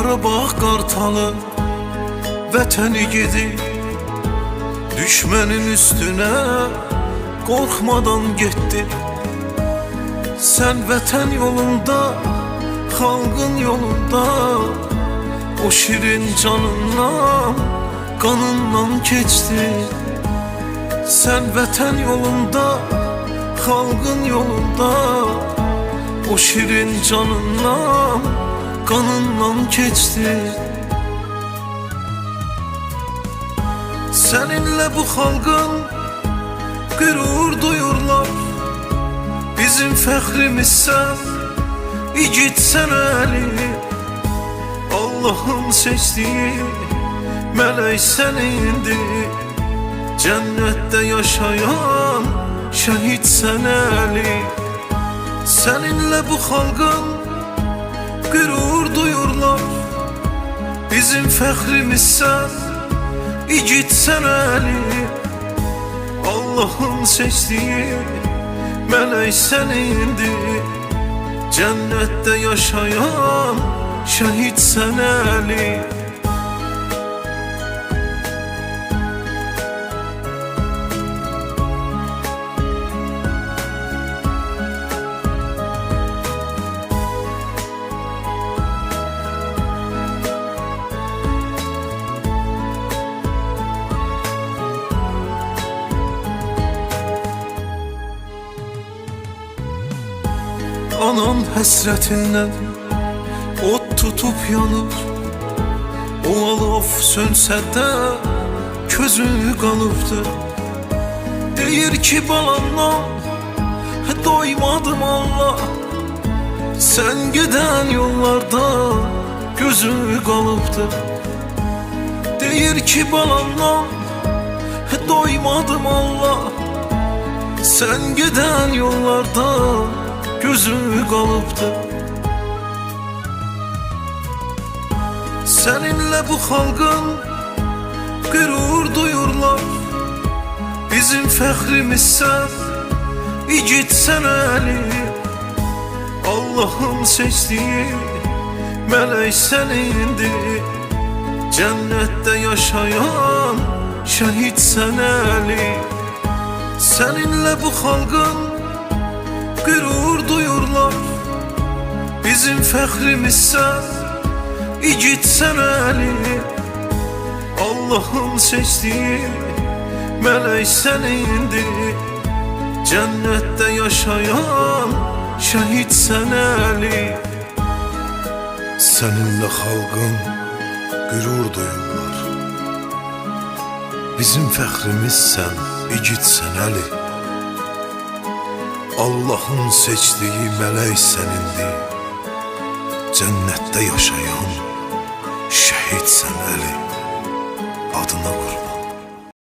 Qarabağ qartalı vətəni gedib, düşmənin üstünə qorxmadan getdi. Sən vətən yolunda, xalqın yolunda, o şirin canından, qanından keçdi. Sən vətən yolunda, xalqın yolunda, o şirin canından, qanından keçdi. Seninle bu xalqın qürur duyurlar, bizim fəxrimizsən, igidsən Əli. Allah'ın seçdiyi mələk indi, cənnətdə yaşayan şəhidsən Əli. Seninle bu xalqın qürur duyurlar, bizim fəxrimizsən, igidsən Əli. Allah'ın seçdiyi mələk indi, cənnətdə yaşayan şəhidsən Əli. Anan həsrətindən od tutub yanır, o alov sönsə də közü qalıbdır. Deyir ki balamdan doymadım Allah, sən gedən yollarda gözü qalıbdır. Deyir ki balamdan doymadım Allah, sən gedən yollarda gözü qalıbdı. Seninle bu xalqın qürur duyurlar, bizim fəxrimizsən, igidsən Əli. Allah'ın seçdiyi mələk indi, cənnətdə yaşayan şəhidsən Əli. Seninle bu xalqın qürur duyurlar, bizim fəxrimizsən, igidsən Əli. Allah'ın seçdiyi mələk indi, cənnətdə yaşayan şəhidsən Əli. Seninle xalqın qürur duyurlar, bizim fəxrimizsən, igidsən Əli. Allah'ın seçdiyi mələk indi, cənnətdə yaşayan şəhidsən Əli. Adına qurban.